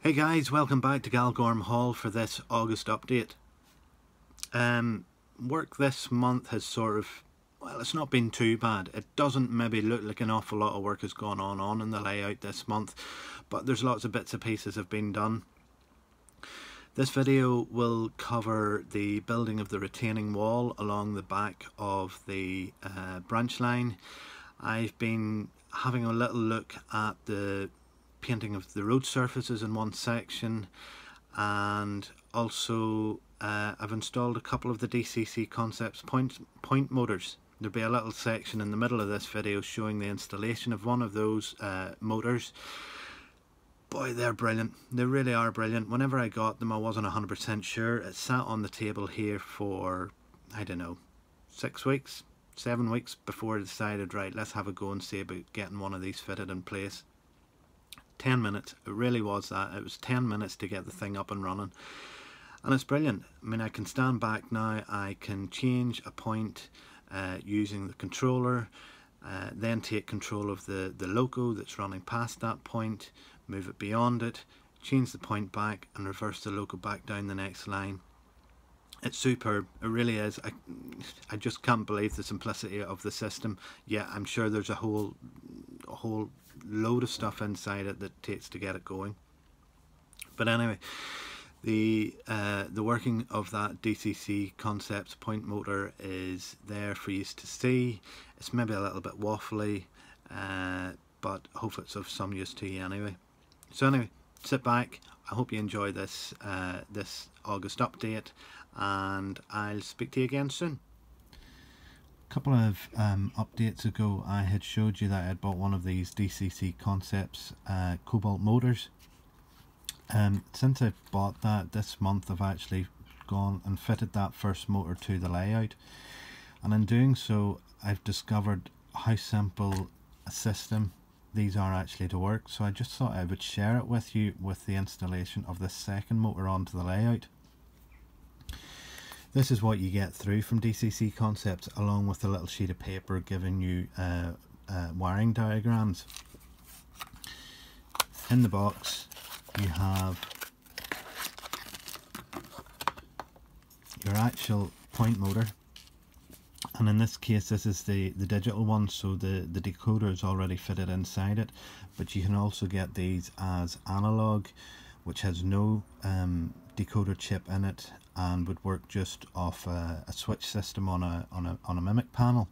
Hey guys, welcome back to Galgorm Hall for this August update. Work this month has well, it's not been too bad. It doesn't maybe look like an awful lot of work has gone on in the layout this month, but there's lots of bits and pieces have been done. This video will cover the building of the retaining wall along the back of the branch line. I've been having a little look at the painting of the road surfaces in one section, and also I've installed a couple of the DCC Concepts point motors. There'll be a little section in the middle of this video showing the installation of one of those motors. Boy, they're brilliant. They really are brilliant. Whenever I got them I wasn't 100% sure. It sat on the table here for, I don't know, 6 weeks, 7 weeks before I decided, right, let's have a go and see about getting one of these fitted in place. 10 minutes, it really was that. It was 10 minutes to get the thing up and running, and it's brilliant. I mean, I can stand back now, I can change a point using the controller, then take control of the loco that's running past that point, move it beyond it, change the point back and reverse the loco back down the next line. It's superb, it really is. I just can't believe the simplicity of the system. Yeah, I'm sure there's a whole load of stuff inside it that takes to get it going. But anyway, the working of that DCC Concepts point motor is there for you to see. It's maybe a little bit waffly, but hopefully it's of some use to you anyway. So anyway, sit back. I hope you enjoy this this August update, and I'll speak to you again soon. A couple of updates ago I had showed you that I had bought one of these DCC Concepts Cobalt motors. Since I've bought that this month, I've actually gone and fitted that first motor to the layout, and in doing so I've discovered how simple a system these are actually to work. So I just thought I would share it with you with the installation of the second motor onto the layout. This is what you get through from DCC Concepts, along with a little sheet of paper giving you wiring diagrams. In the box you have your actual point motor, and in this case this is the digital one, so the decoder is already fitted inside it, but you can also get these as analog, which has no decoder chip in it and would work just off a switch system on a mimic panel.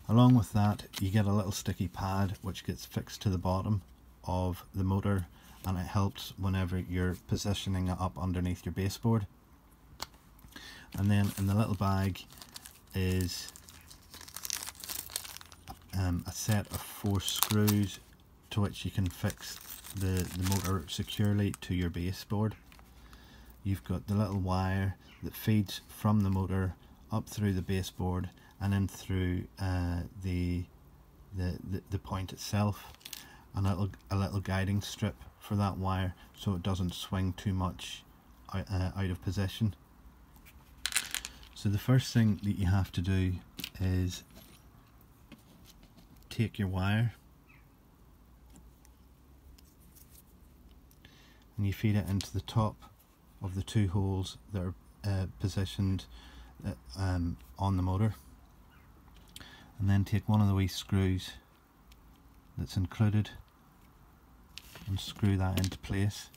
Along with that you get a little sticky pad which gets fixed to the bottom of the motor, and it helps whenever you're positioning it up underneath your baseboard. And then in the little bag is a set of 4 screws to which you can fix the motor securely to your baseboard. You've got the little wire that feeds from the motor up through the baseboard and in through the point itself, and a little guiding strip for that wire so it doesn't swing too much out of position. So the first thing that you have to do is take your wire and you feed it into the top of the 2 holes that are positioned on the motor, and then take one of the wee screws that's included and screw that into place.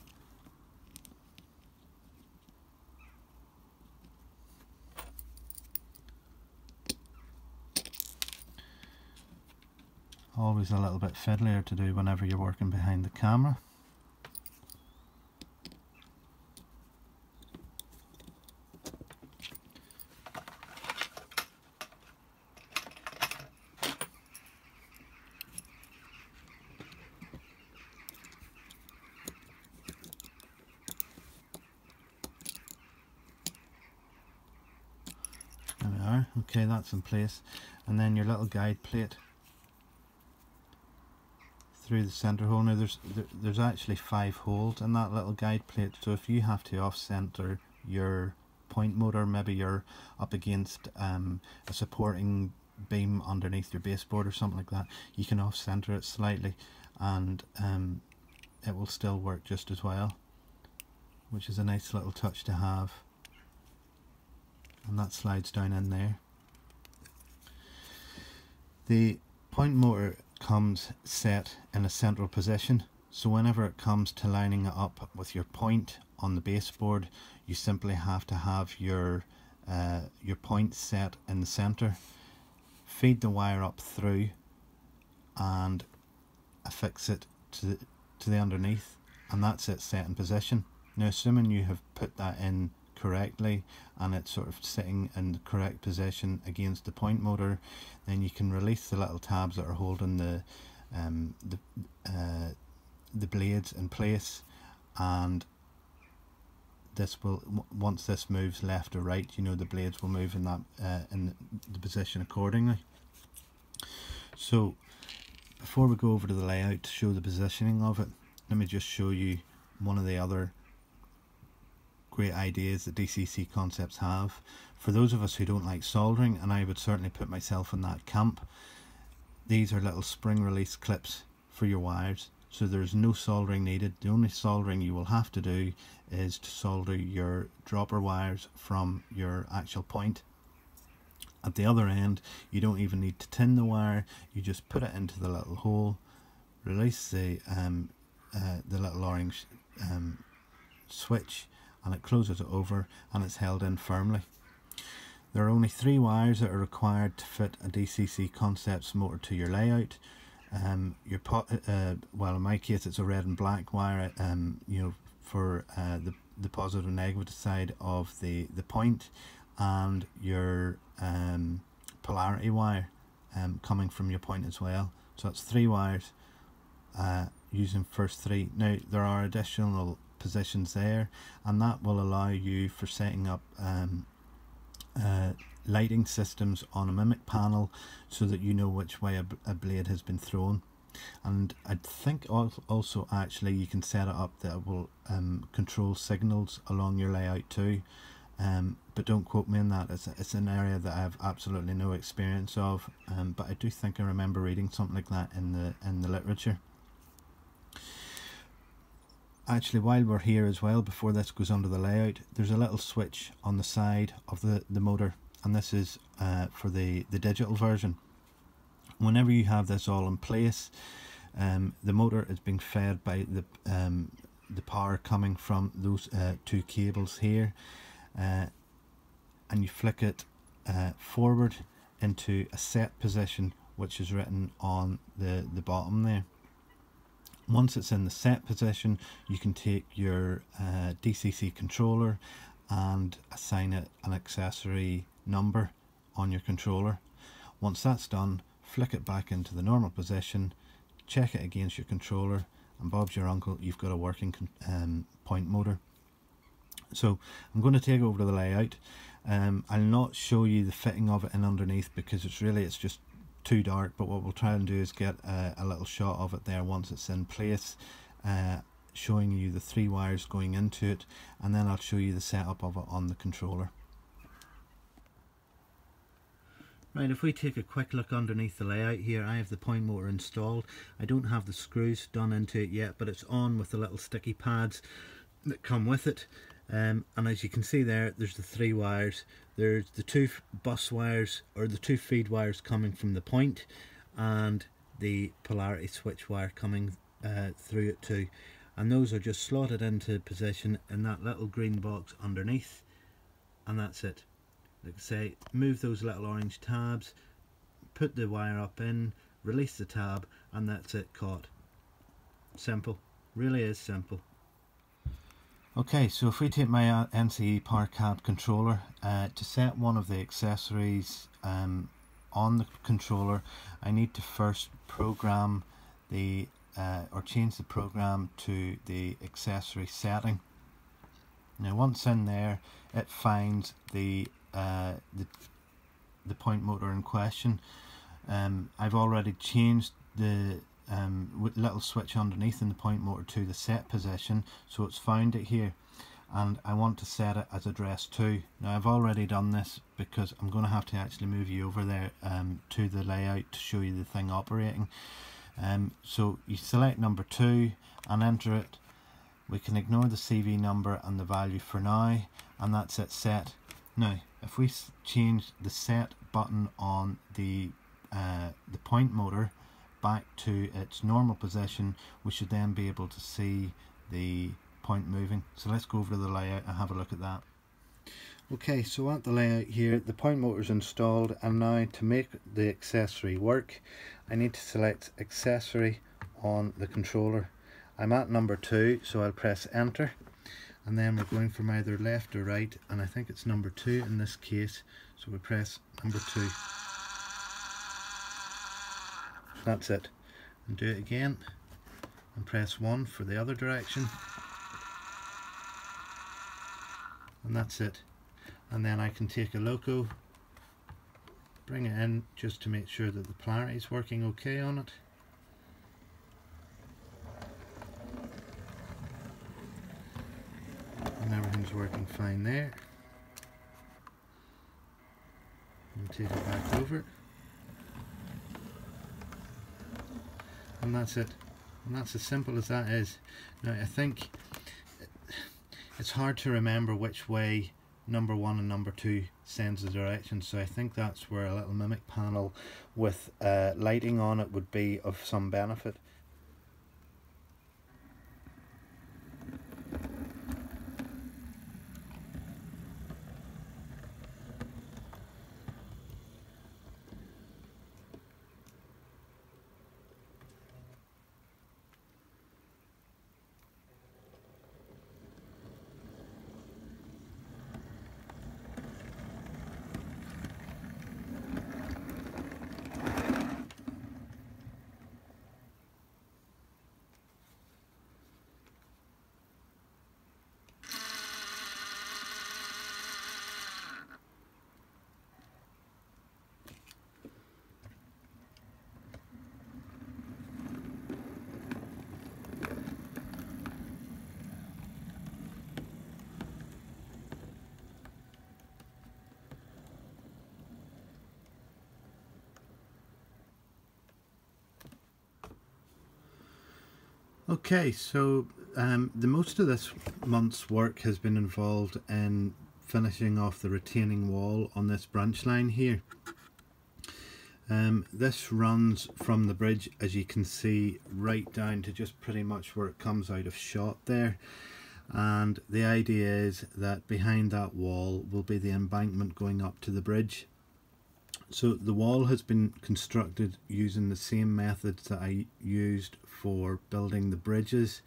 Always a little bit fiddlier to do whenever you're working behind the camera. There we are. Okay, that's in place. And then your little guide plate through the center hole. Now there's actually 5 holes in that little guide plate, so if you have to off center your point motor, maybe you're up against a supporting beam underneath your baseboard or something like that, you can off center it slightly and it will still work just as well, which is a nice little touch to have. And that slides down in there. The point motor comes set in a central position, so whenever it comes to lining it up with your point on the baseboard, you simply have to have your point set in the center, feed the wire up through and affix it to the underneath, and that's it set in position. Now, assuming you have put that in correctly and it's sort of sitting in the correct position against the point motor, then you can release the little tabs that are holding the blades in place, and this will, once this moves left or right, you know, the blades will move in that in the position accordingly. So before we go over to the layout to show the positioning of it, let me just show you one of the other great ideas that DCC Concepts have. For those of us who don't like soldering, and I would certainly put myself in that camp, these are little spring release clips for your wires, so there's no soldering needed. The only soldering you will have to do is to solder your dropper wires from your actual point. At the other end, you don't even need to tin the wire, you just put it into the little hole, release the little orange switch, and it closes it over and it's held in firmly. There are only 3 wires that are required to fit a DCC Concepts motor to your layout. Well, in my case it's a red and black wire, you know, for the positive and negative side of the point, and your polarity wire coming from your point as well. So that's 3 wires using first 3. Now there are additional positions there, and that will allow you for setting up lighting systems on a mimic panel so that you know which way a blade has been thrown. And I think also actually you can set it up that it will control signals along your layout too, but don't quote me on that. It's an area that I have absolutely no experience of, but I do think I remember reading something like that in the literature. Actually, while we're here as well, before this goes under the layout, there's a little switch on the side of the motor, and this is for the digital version. Whenever you have this all in place, the motor is being fed by the power coming from those 2 cables here, and you flick it forward into a set position, which is written on the bottom there. Once it's in the set position, you can take your DCC controller and assign it an accessory number on your controller. Once that's done, flick it back into the normal position, check it against your controller, and Bob's your uncle, you've got a working point motor. So I'm going to take over to the layout. I'll not show you the fitting of it in underneath because it's just too dark, but what we'll try and do is get a little shot of it there once it's in place, showing you the 3 wires going into it, and then I'll show you the setup of it on the controller. Right, if we take a quick look underneath the layout here, I have the point motor installed. I don't have the screws done into it yet, but it's on with the little sticky pads that come with it. And as you can see there's the 3 wires. There's the 2 bus wires, or the 2 feed wires coming from the point, and the polarity switch wire coming through it too. And those are just slotted into position in that little green box underneath, and that's it. Like I say, move those little orange tabs, put the wire up in, release the tab, and that's it, caught. Simple, really is simple. Okay, so if we take my NCE Power Cab controller, to set one of the accessories on the controller, I need to first program or change the program to the accessory setting. Now once in there, it finds the point motor in question. I've already changed the little switch underneath in the point motor to the set position, so it's found it here, and I want to set it as address 2. Now I've already done this because I'm going to have to actually move you over there to the layout to show you the thing operating. So you select number 2 and enter it. We can ignore the CV number and the value for now, and that's it set. Now if we change the set button on the point motor back to its normal position, we should then be able to see the point moving. So let's go over to the layout and have a look at that. Okay, so at the layout here, the point motor is installed, and now to make the accessory work, I need to select accessory on the controller. I'm at number 2, so I'll press enter, and then we're going from either left or right, and I think it's number 2 in this case, so we press number 2. That's it. And do it again, and press 1 for the other direction, and that's it. And then I can take a loco, bring it in just to make sure that the polarity is working okay on it. And everything's working fine there. And take it back over. And that's it. And that's as simple as that is. Now I think it's hard to remember which way number 1 and number 2 sends the direction, so I think that's where a little mimic panel with lighting on it would be of some benefit. Okay, so the most of this month's work has been involved in finishing off the retaining wall on this branch line here. This runs from the bridge, as you can see, right down to just pretty much where it comes out of shot there, and the idea is that behind that wall will be the embankment going up to the bridge. So the wall has been constructed using the same methods that I used for building the bridges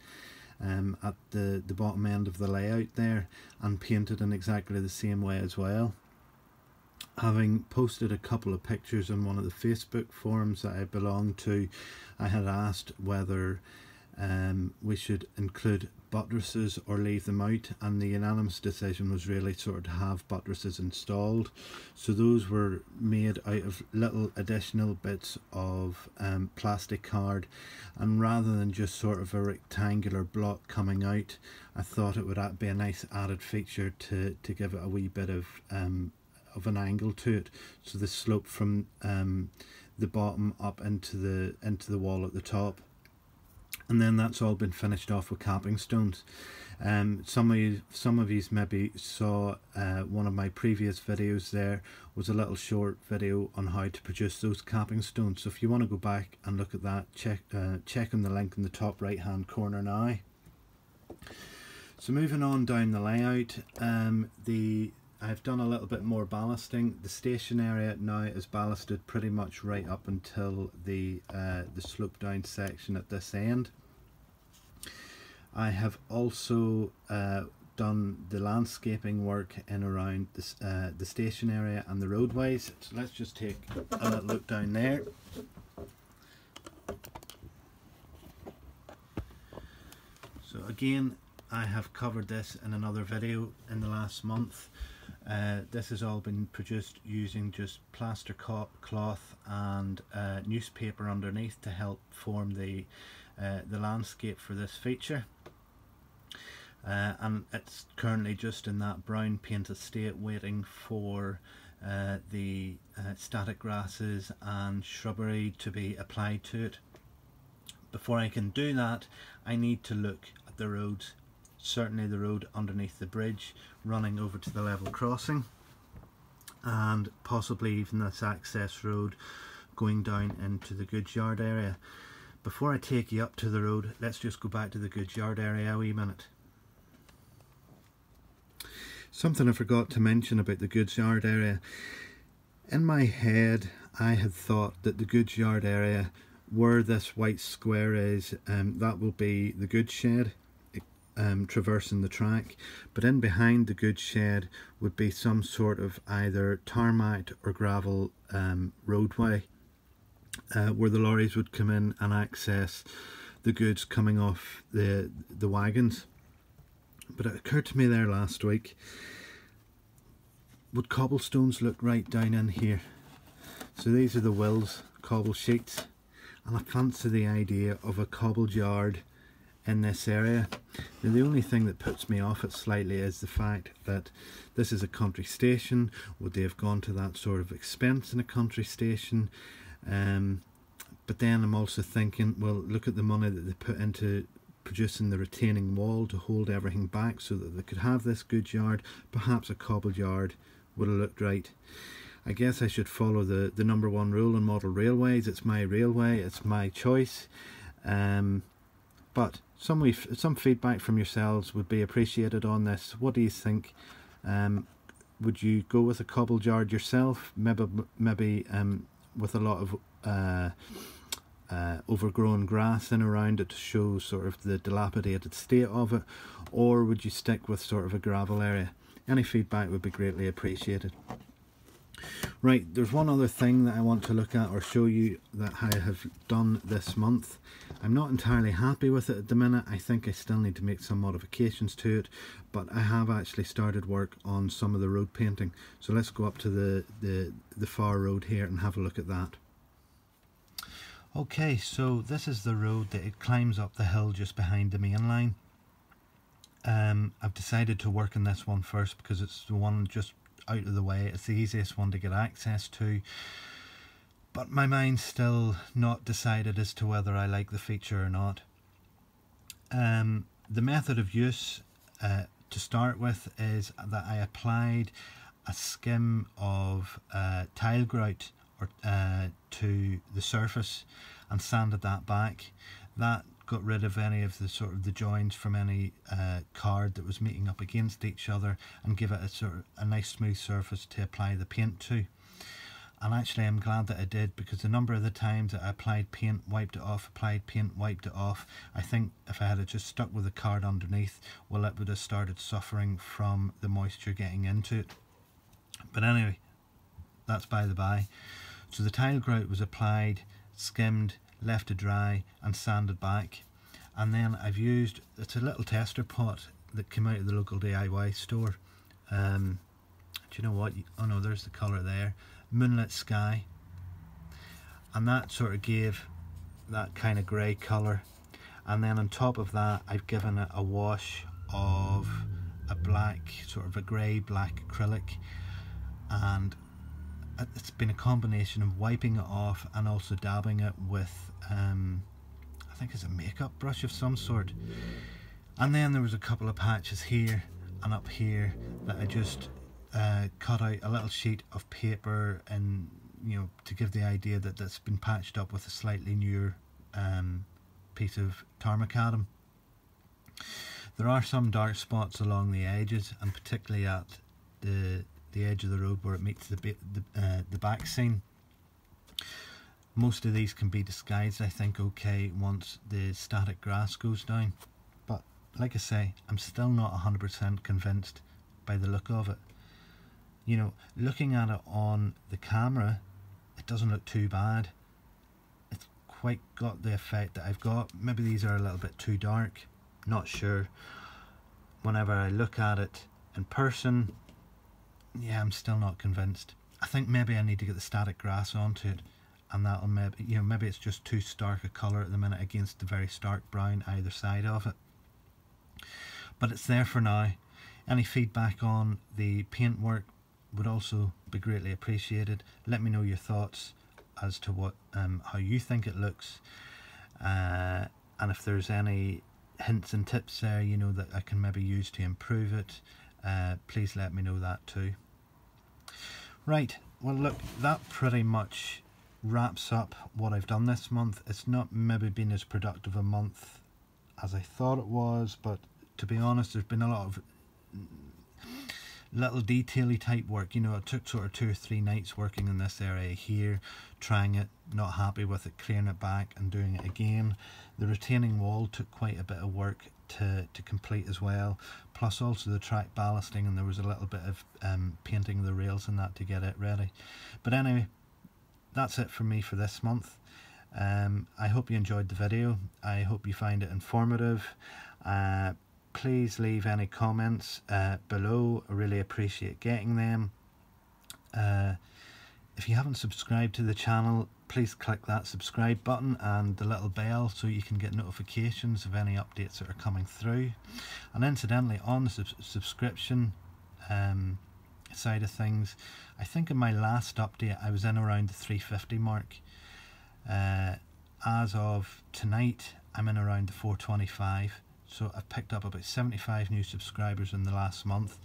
at the bottom end of the layout there, and painted in exactly the same way as well. Having posted a couple of pictures on one of the Facebook forums that I belong to, I had asked whether we should include buttresses or leave them out, and the unanimous decision was really sort of to have buttresses installed. So those were made out of little additional bits of plastic card, and rather than just sort of a rectangular block coming out, I thought it would be a nice added feature to give it a wee bit of an angle to it, so the slope from the bottom up into the wall at the top. And then that's all been finished off with capping stones. Some of you maybe saw one of my previous videos. There was a little short video on how to produce those capping stones. So if you want to go back and look at that, check on the link in the top right hand corner now. So moving on down the layout, I've done a little bit more ballasting. The station area now is ballasted pretty much right up until the slope down section at this end. I have also done the landscaping work in around this, the station area and the roadways. So let's just take a little look down there. So again, I have covered this in another video in the last month. This has all been produced using just plaster cloth and newspaper underneath to help form the landscape for this feature. And it's currently just in that brown painted state, waiting for the static grasses and shrubbery to be applied to it. before I can do that, I need to look at the roads. Certainly the road underneath the bridge running over to the level crossing, and possibly even this access road going down into the goods yard area. Before I take you up to the road, let's just go back to the goods yard area a wee minute. Something I forgot to mention about the goods yard area. In my head I had thought that the goods yard area, where this white square is, that will be the goods shed traversing the track, but in behind the goods shed would be some sort of either tarmac or gravel roadway where the lorries would come in and access the goods coming off the wagons. But it occurred to me there last week, would cobblestones look right down in here? So these are the Wills cobble sheets, and I fancy the idea of a cobbled yard in this area. Now the only thing that puts me off it slightly is the fact that this is a country station. Would they have gone to that sort of expense in a country station? But then I'm also thinking, well, look at the money that they put into producing the retaining wall to hold everything back so that they could have this goods yard. Perhaps a cobbled yard would have looked right. I guess I should follow the number one rule in model railways. It's my railway, it's my choice. But some feedback from yourselves would be appreciated on this. What do you think? Would you go with a cobbled yard yourself? Maybe with a lot of overgrown grass in around it to show sort of the dilapidated state of it, or would you stick with sort of a gravel area? Any feedback would be greatly appreciated. Right, there's one other thing that I want to look at or show you that I have done this month. I'm not entirely happy with it at the minute. I think I still need to make some modifications to it, but I have actually started work on some of the road painting. So let's go up to the far road here and have a look at that. Okay, so this is the road that it climbs up the hill just behind the main line. I've decided to work on this one first because it's the one just out of the way. It's the easiest one to get access to, but my mind's still not decided as to whether I like the feature or not. The method of use to start with is that I applied a skim of tile grout to the surface and sanded that back. That got rid of any of the sort of the joins from any card that was meeting up against each other, and give it a sort of a nice smooth surface to apply the paint to. And actually I'm glad that I did, because the number of the times that I applied paint, wiped it off, applied paint, wiped it off, I think if I had just stuck with the card underneath, well, it would have started suffering from the moisture getting into it. But anyway, that's by the by. So the tile grout was applied, skimmed, left to dry and sanded back, and then I've used, it's a little tester pot that came out of the local DIY store. Do you know what? Oh no, there's the colour there. Moonlit Sky. And that sort of gave that kind of grey colour. And then on top of that, I've given it a wash of a black, sort of a grey-black acrylic. And it's been a combination of wiping it off and also dabbing it with I think it's a makeup brush of some sort. And then there was a couple of patches here and up here that I just cut out a little sheet of paper, and to give the idea that that's been patched up with a slightly newer piece of tarmacadam. There are some dark spots along the edges, and particularly at the edge of the road where it meets the back scene. Most of these can be disguised, I think, okay, once the static grass goes down. But like I say, I'm still not 100% convinced by the look of it. Looking at it on the camera, it doesn't look too bad. It's quite got the effect that I've got. Maybe these are a little bit too dark, not sure. Whenever I look at it in person, yeah, I'm still not convinced. I think maybe I need to get the static grass onto it, and that'll maybe it's just too stark a colour at the minute against the very stark brown either side of it. But it's there for now. Any feedback on the paintwork would also be greatly appreciated. Let me know your thoughts as to what how you think it looks. and if there's any hints and tips there, you know, that I can maybe use to improve it, please let me know that too. Right, well look, that pretty much wraps up what I've done this month. It's not maybe been as productive a month as I thought it was, but to be honest, there's been a lot of little detail-y type work. You know, it took sort of 2 or 3 nights working in this area here, trying it, not happy with it, clearing it back and doing it again. The retaining wall took quite a bit of work to complete as well, plus also the track ballasting, and there was a little bit of painting the rails and that to get it ready. But anyway, that's it for me for this month. I hope you enjoyed the video. I hope you find it informative. Please leave any comments below. I really appreciate getting them. If you haven't subscribed to the channel, please click that subscribe button and the little bell so you can get notifications of any updates that are coming through. And incidentally, on the subscription side of things, I think in my last update I was in around the 350 mark. As of tonight, I'm in around the 425. So I've picked up about 75 new subscribers in the last month.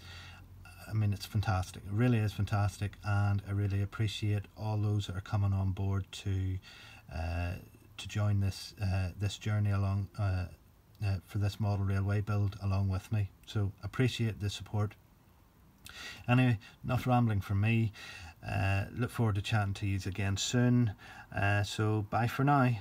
I mean, it's fantastic. It really is fantastic, and I really appreciate all those that are coming on board to join this this journey along for this model railway build along with me. So appreciate the support. Anyway, enough rambling from me. Look forward to chatting to you again soon. So bye for now.